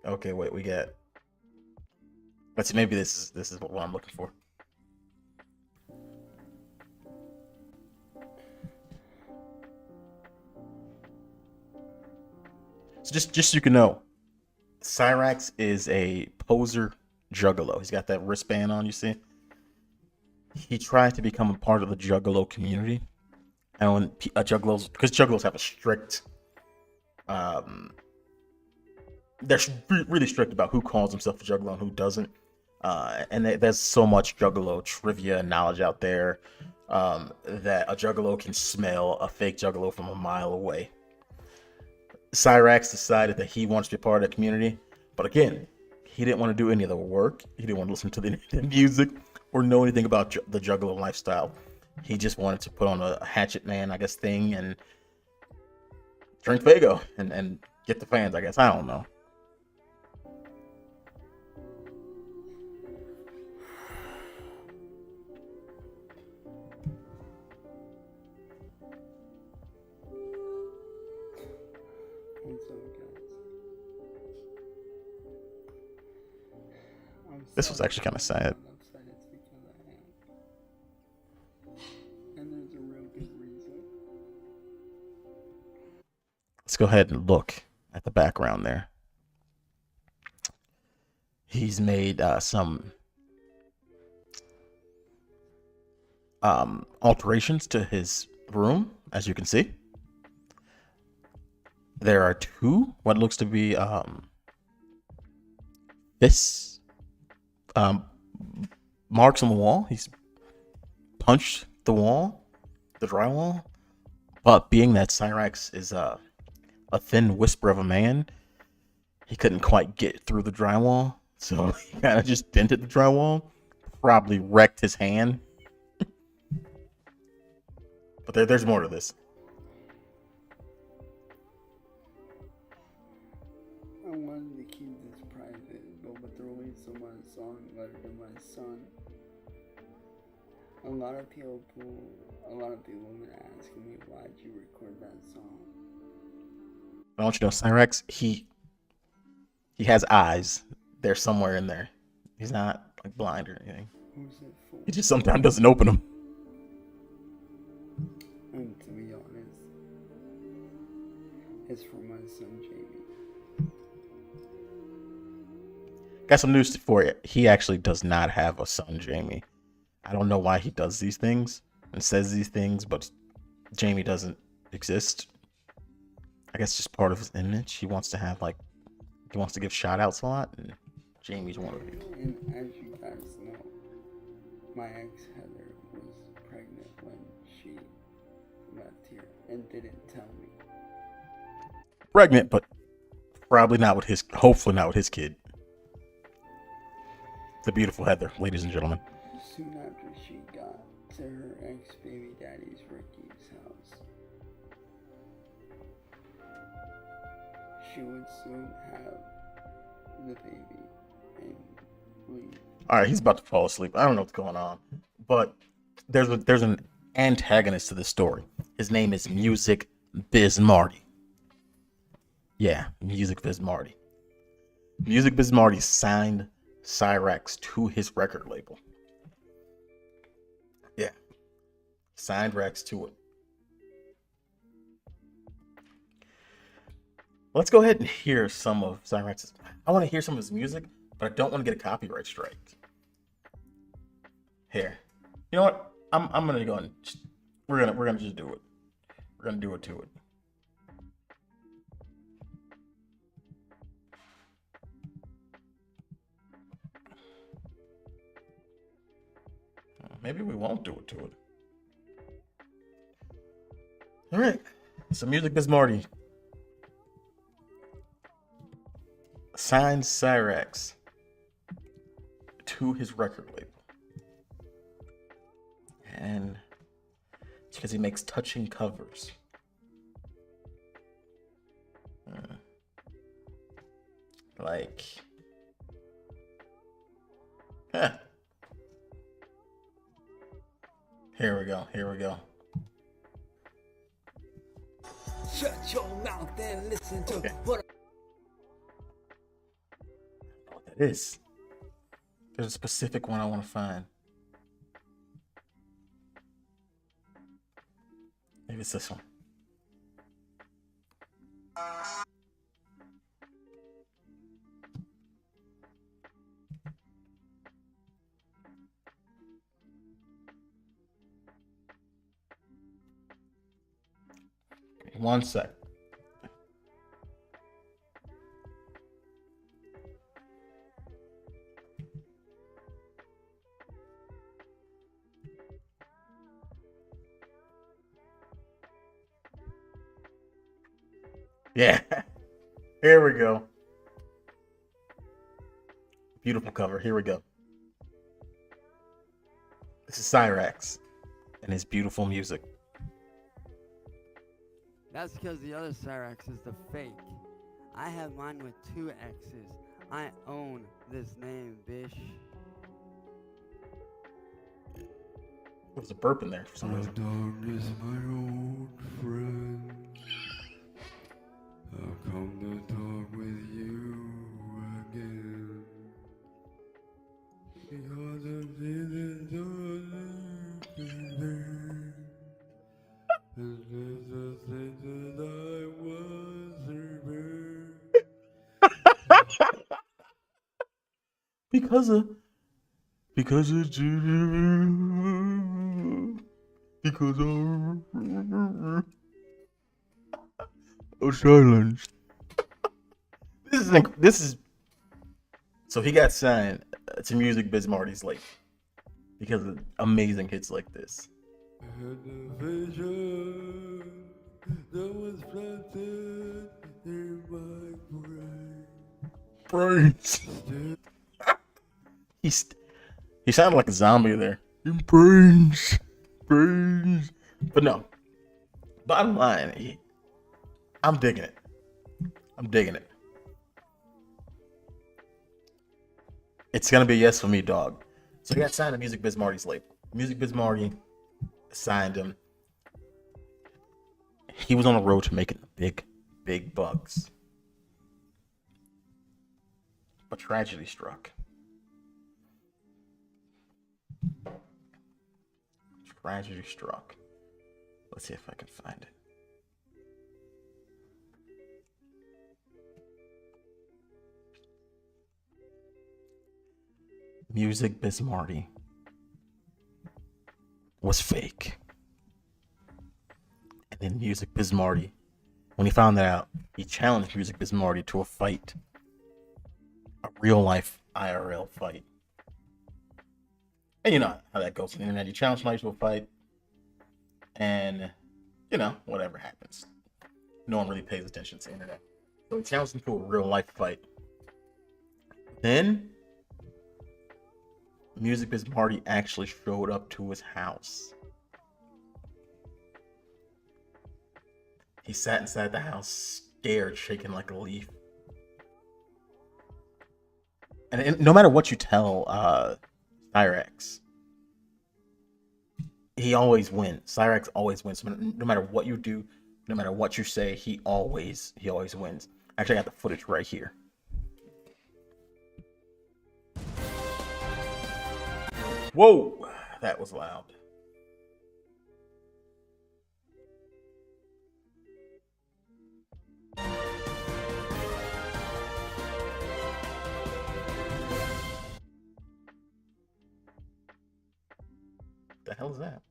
Speaker 1: okay. Wait, we get. Let's see. Maybe this is what I'm looking for. So just so you can know, Cyrax is a poser juggalo. He's got that wristband on. You see. He tried to become a part of the juggalo community. And when juggalos, because juggalos have a strict, they're really strict about who calls himself a juggalo and who doesn't. And there's so much juggalo trivia and knowledge out there that a juggalo can smell a fake juggalo from a mile away. Cyrax decided that he wants to be part of the community, but again, he didn't want to do any of the work. He didn't want to listen to the music or know anything about the juggalo lifestyle. He just wanted to put on a Hatchet Man, I guess, thing and drink Fago and get the fans, I guess. I don't know. This was actually kind of sad. Let's go ahead and look at the background there. He's made some alterations to his room, as you can see. There are two, what looks to be fists, marks on the wall. He's punched the wall, the drywall. But being that Cyrax is a thin whisper of a man, he couldn't quite get through the drywall. So he kind of just dented the drywall. Probably wrecked his hand. But there's more to this.
Speaker 21: I wanted to keep this private, but with the release of my song, Letter to My Son, a lot of people have been asking me, why'd you record that song?
Speaker 1: I want you to know, Cyrax, he has eyes. They're somewhere in there. He's not like blind or anything.
Speaker 21: Who's it for?
Speaker 1: He just sometimes doesn't open them.
Speaker 21: And to be honest, it's for my son Jamie.
Speaker 1: got some news for you. He actually does not have a son, Jamie. I don't know why he does these things and says these things, but Jamie doesn't exist. I guess just part of his image. He wants to have like he wants to give shout outs a lot, and Jamie's one of you.
Speaker 21: And as you guys know, my ex Heather was pregnant when she left here and didn't tell me.
Speaker 1: Pregnant, but probably not with his. Hopefully not with his kid. The beautiful Heather, ladies and gentlemen.
Speaker 21: Soon after she got to her ex baby daddy's Ricky's house, she would soon have the baby and leave.
Speaker 1: All right, he's about to fall asleep. I don't know what's going on, but there's an antagonist to this story. His name is Music Biz Marty. Yeah, Music Biz Marty. Music Biz Marty signed Cyrex to his record label. Yeah, signed Rex to it. Let's go ahead and hear some of Cyrex's. I want to hear some of his music, but I don't want to get a copyright strike. Here, you know what? I'm gonna go and we're gonna just do it. We're gonna do it to it. Maybe we won't do it to it. All right. So Music Biz Marty signed Cyrex to his record label. And it's because he makes touching covers. Like, huh. Here we go. Here we go.
Speaker 7: Shut your mouth and listen to what
Speaker 1: That is. There's a specific one I want to find. Maybe it's this one. One sec. Yeah. Here we go. Beautiful cover. Here we go. This is Cyrex and his beautiful music.
Speaker 3: That's because the other Cyrex is the fake. I have mine with 2 X's. I own this name, bish.
Speaker 1: There was a burp in there for some
Speaker 21: My
Speaker 1: reason.
Speaker 21: dog is my old friend. I'll come to talk with you again. Because of this
Speaker 1: Because of silence. This is so he got signed to Music Biz Marty's label because of amazing hits like this.
Speaker 21: that was planted in my brain.
Speaker 1: Brains. He sounded like a zombie there. Brains. But no. Bottom line, I'm digging it. It's gonna be a yes for me, dog. So he got signed to Music Biz Marty's label. Music Biz Marty signed him. He was on the road to making big bucks. But tragedy struck. Let's see if I can find it. Music Bismarcky was fake. And then Music Bismarcky, when he found that out, he challenged Music Bismarcky to a fight. A real life IRL fight. And you know how that goes on the internet. You challenge somebody to a fight, and you know, whatever happens. No one really pays attention to the internet. So he challenged him to a real life fight. Then Music Bismarcky actually showed up to his house. He sat inside the house, scared, shaking like a leaf. And no matter what you tell Cyrax, he always wins. Cyrax always wins. No matter what you do, no matter what you say, he always wins. Actually, I got the footage right here. Whoa, that was loud. The hell is that?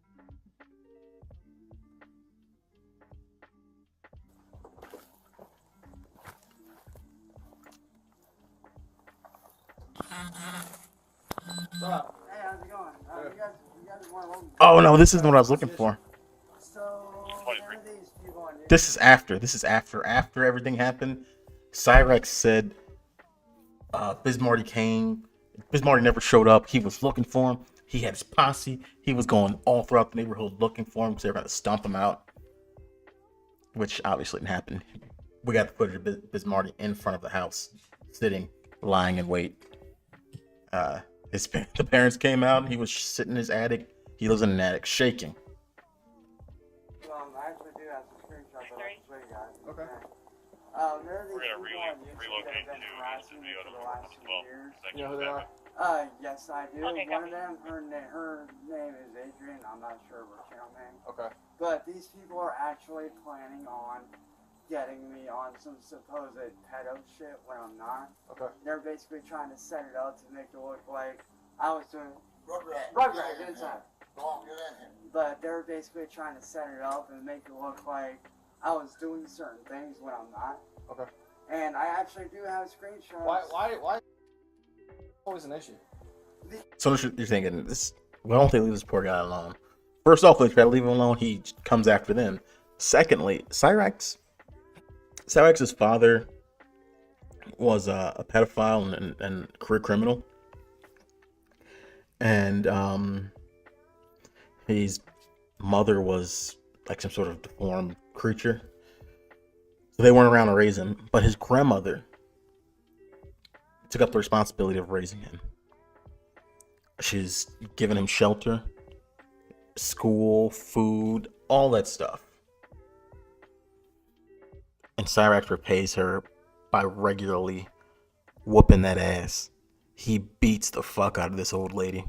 Speaker 3: What's up? Hey, how's it going? You guys want to...
Speaker 1: Oh no, this isn't what I was looking for. This is after everything happened. Cyrax said Bismarcky came. Bismarcky never showed up. He was looking for him. He had his posse. He was going all throughout the neighborhood looking for him because they were going to stomp him out, which obviously didn't happen. We got the footage of Bismarcky in front of the house, sitting, lying in wait. The parents came out. He was sitting in his attic. He lives in an attic, shaking.
Speaker 3: I actually do have some screenshots of it. Show you guys.
Speaker 5: Okay.
Speaker 3: There are these people on YouTube that have been harassing me for the last 2 years.
Speaker 5: You know who they are?
Speaker 3: Yes, I do.
Speaker 5: Okay,
Speaker 3: One of them, her name is Adrian. I'm not sure of her channel name.
Speaker 5: Okay.
Speaker 3: But these people are actually planning on getting me on some supposed pedo shit when I'm not.
Speaker 5: Okay.
Speaker 3: They're basically trying to set it up to make it look like I was doing... Rugrat, get inside.
Speaker 5: Go on, get in here.
Speaker 3: But they're basically trying to set it up and make it look like I was doing certain things when I'm not.
Speaker 5: Okay.
Speaker 3: And I actually do have screenshots.
Speaker 5: Why always an issue?
Speaker 1: So you're thinking this? Why don't they leave this poor guy alone? First off, they try to leave him alone. He comes after them. Secondly, Cyrax's father was a pedophile and career criminal, and his mother was like some sort of deformed creature. So they weren't around to raise him, but his grandmother took up the responsibility of raising him. She's given him shelter, school, food, all that stuff. And Cyrax repays her by regularly whooping that ass. He beats the fuck out of this old lady.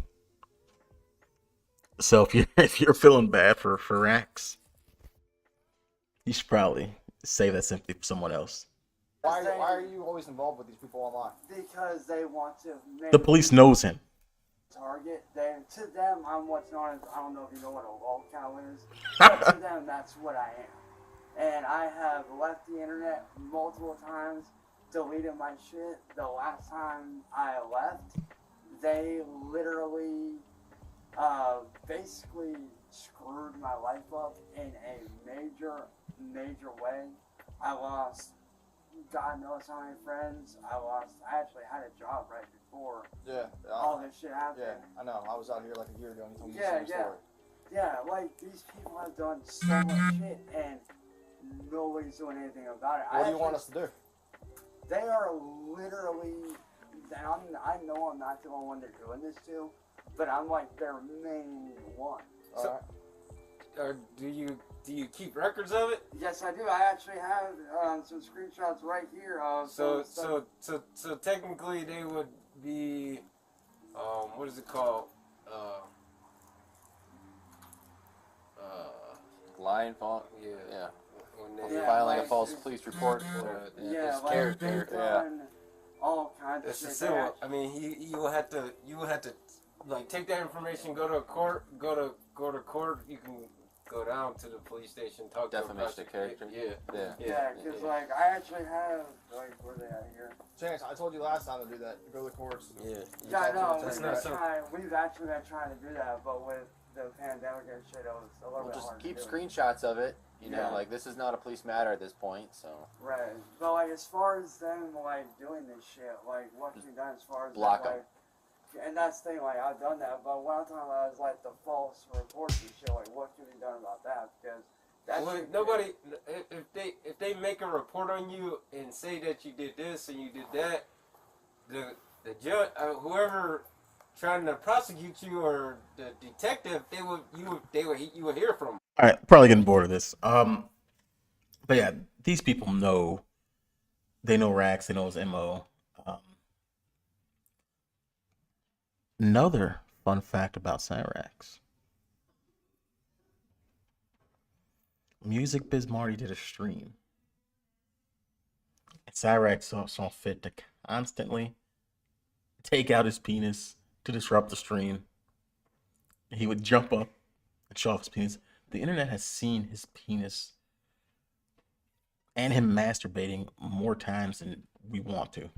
Speaker 1: So if you're feeling bad for Rax, you should probably save that sympathy for someone else.
Speaker 5: Why are you always involved with these people online?
Speaker 3: Because they want to make
Speaker 1: The police knows him.
Speaker 3: target. To them, I'm what's known as, I don't know if you know what a lolcow is, but to them, that's what I am. And I have left the internet multiple times, deleted my shit. The last time I left, they literally basically screwed my life up in a major way. I lost God knows how many friends. I actually had a job right before all this shit happened.
Speaker 5: Yeah, I know. I was out here like a year ago and you told me
Speaker 3: Yeah,
Speaker 5: the same story.
Speaker 3: Yeah, like these people have done so much shit and nobody's doing anything about it.
Speaker 5: What do you want us to do?
Speaker 3: They are literally, and I know I'm not the only one they're doing this to, but I'm like their main one.
Speaker 5: Do you keep records of it?
Speaker 3: Yes, I do. I actually have some screenshots right here of
Speaker 5: So technically they would be, what is it called?
Speaker 8: Lying, false,
Speaker 5: yeah.
Speaker 8: When they filing a false police report.
Speaker 3: They've done all kinds
Speaker 5: It's
Speaker 3: of
Speaker 5: a
Speaker 3: shit.
Speaker 5: civil. I mean, you will have to like take that information, go to court, go to court. You can go down to the police station, talk
Speaker 6: Defamation of character.
Speaker 3: Yeah, because like I actually have like where they at here.
Speaker 22: Chance, I told you last time to do that. Go to the courts.
Speaker 3: Yeah, I know. We've actually been trying to do that, but with the pandemic and shit, it was a little bit
Speaker 6: Just
Speaker 3: hard.
Speaker 6: keep
Speaker 3: to do.
Speaker 6: screenshots of it. You know, like this is not a police matter at this point, so.
Speaker 3: Right, but like as far as them like doing this shit, like what can be done as far as
Speaker 6: Block
Speaker 3: like, and that's the thing, like I've done that, but what I'm talking about is like the false reports and shit. Like what can be done about that? Because that's
Speaker 5: nobody. If they make a report on you and say that you did this and you did that, the judge, whoever trying to prosecute you or the detective, you would hear from.
Speaker 1: All right, probably getting bored of this. But yeah, these people know. They know Rax. They know his MO. Another fun fact about Cyrax. Music Biz Marty did a stream. And Cyrax saw fit to constantly take out his penis to disrupt the stream. He would jump up and show off his penis. The internet has seen his penis and him masturbating more times than we want to.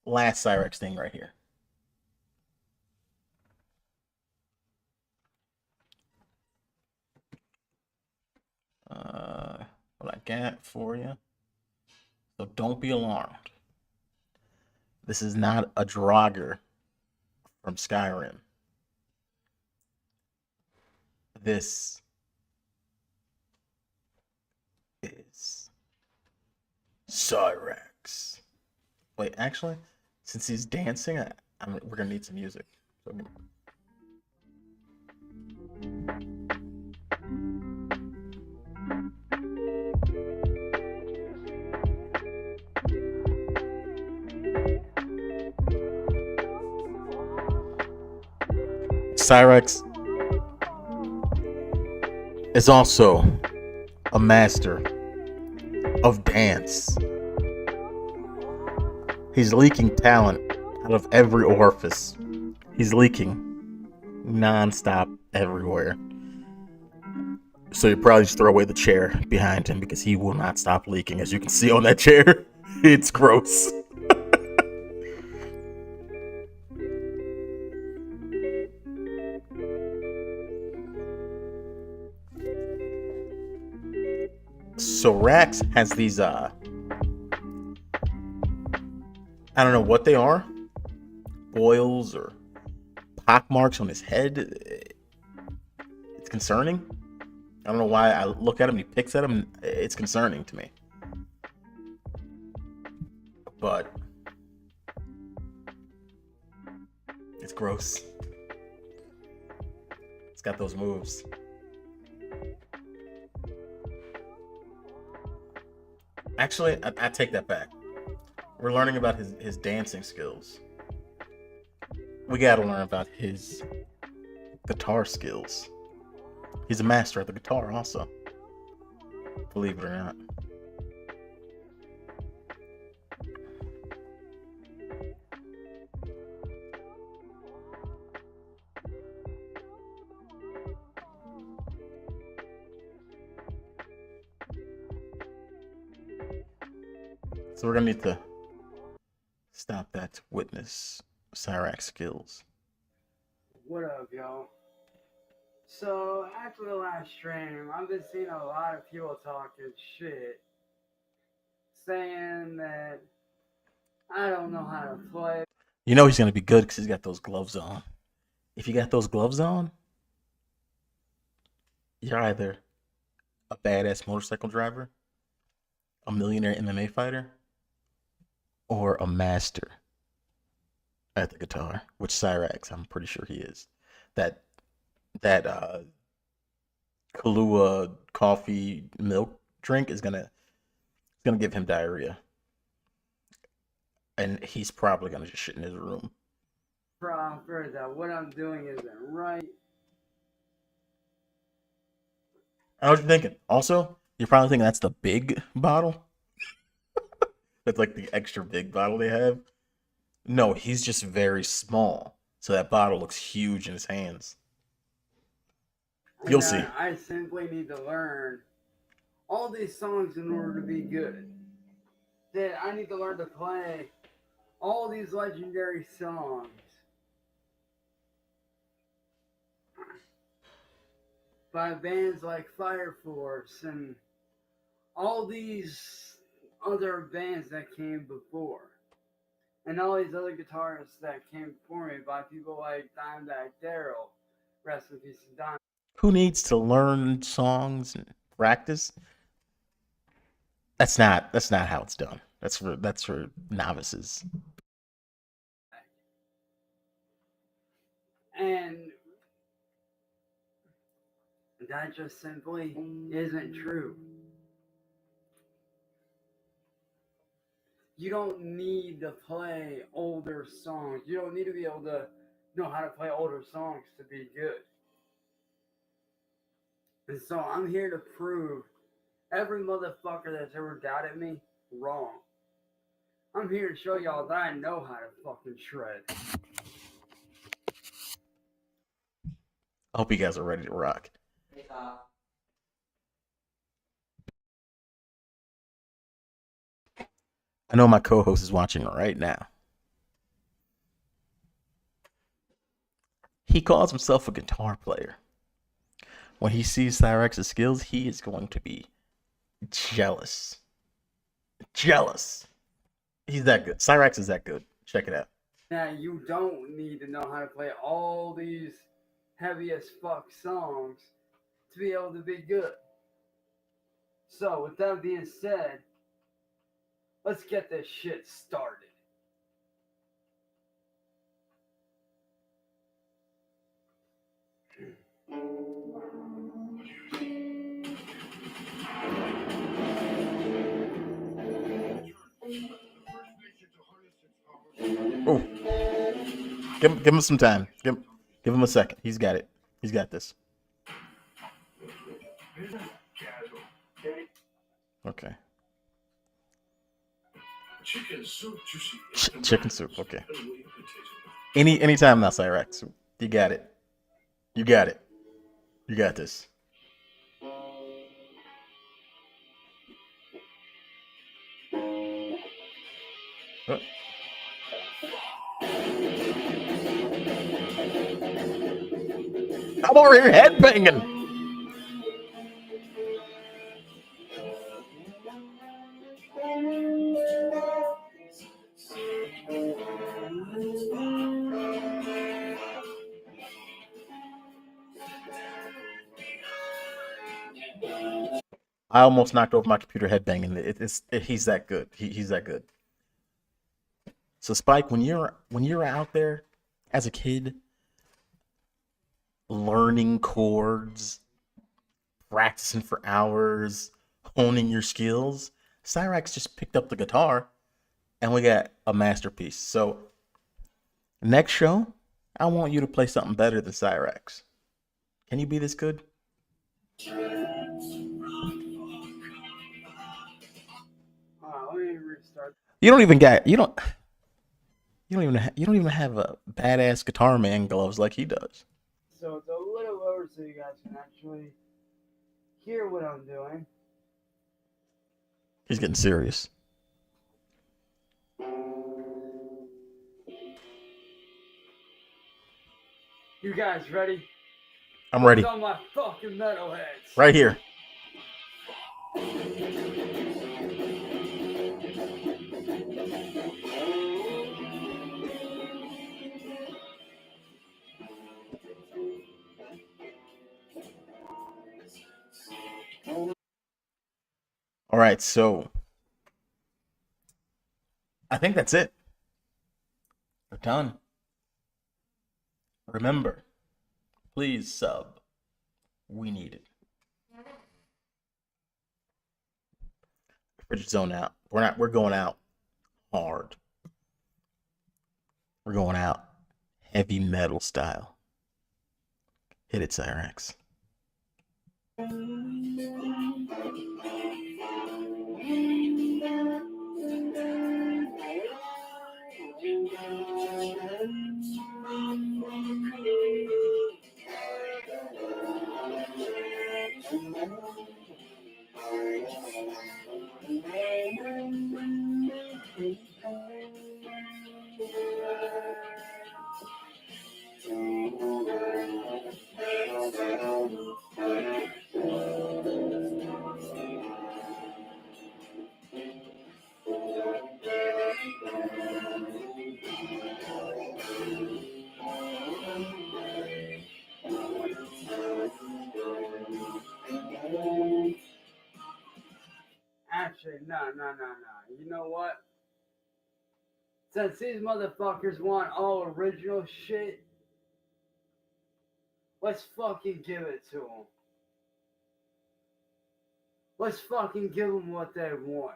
Speaker 1: Last Cyrax thing right here. What I got for you. So don't be alarmed. This is not a Draugr from Skyrim. This is Cyrax. Wait, actually, since he's dancing, we're gonna need some music. So Cyrax is also a master of dance. He's leaking talent out of every orifice. He's leaking non-stop everywhere. So you probably just throw away the chair behind him because he will not stop leaking. As you can see on that chair, it's gross. So Rax has these I don't know what they are. Boils or pock marks on his head. It's concerning. I don't know why I look at him, he picks at him, it's concerning to me. But it's gross. It's got those moves. Actually, I take that back. We're learning about his dancing skills. We gotta learn about his guitar skills. He's a master at the guitar also. Believe it or not. So we're gonna need to stop that to witness Cyrax skills.
Speaker 3: What up, y'all? So, after the last stream, I've been seeing a lot of people talking shit, saying that I don't know how to play.
Speaker 1: You know he's gonna be good because he's got those gloves on. If you got those gloves on, you're either a badass motorcycle driver, a millionaire MMA fighter, or a master at the guitar, which Cyrax, I'm pretty sure he is. That Kahlua coffee milk drink is gonna give him diarrhea, and he's probably gonna just shit in his room.
Speaker 3: Proper that what I'm doing isn't right.
Speaker 1: I know what you're thinking. Also, you're probably thinking that's the big bottle. That's like the extra big bottle they have. No, he's just very small. So that bottle looks huge in his hands. You'll see.
Speaker 3: I simply need to learn all these songs in order to be good. That I need to learn to play all these legendary songs. By bands like Fire Force and all these other bands that came before. And all these other guitarists that came before me by people like Dimebag Darrell, rest in peace to Dimebag.
Speaker 1: Who needs to learn songs and practice? That's not how it's done. That's for novices.
Speaker 3: And that just simply isn't true. You don't need to play older songs. You don't need to be able to know how to play older songs to be good. And so I'm here to prove every motherfucker that's ever doubted me wrong. I'm here to show y'all that I know how to fucking shred.
Speaker 1: I hope you guys are ready to rock. I know my co-host is watching right now. He calls himself a guitar player. When he sees Cyrex's skills, he is going to be jealous. Jealous. He's that good. Cyrex is that good. Check it out.
Speaker 3: Now, you don't need to know how to play all these heavy as fuck songs to be able to be good. So, with that being said, let's get this shit started.
Speaker 1: Oh, give him some time. Give him a second. He's got it. He's got this. Okay. Chicken soup. Okay. Anytime now, Cyrex. You got it. You got it. You got this. Oh. I'm over here headbanging. I almost knocked over my computer headbanging. He's that good. He's that good. So Spike, when you're out there as a kid, learning chords, practicing for hours, honing your skills, Cyrex just picked up the guitar, and we got a masterpiece. So next show, I want you to play something better than Cyrex. Can you be this good?
Speaker 3: Let me restart.
Speaker 1: You don't even have a badass guitar man gloves like he does.
Speaker 3: So it's a little lower so you guys can actually hear what I'm doing.
Speaker 1: He's getting serious.
Speaker 3: You guys ready?
Speaker 1: I'm ready.
Speaker 3: What's on my fucking metalheads?
Speaker 1: Right here. All right, so I think that's it. We're done. Remember, please sub. We need it. Frigid Zone out. We're going out hard. We're going out heavy metal style. Hit it, Cyrex.
Speaker 3: You know what? Since these motherfuckers want all original shit, let's fucking give it to them. Let's fucking give them what they want.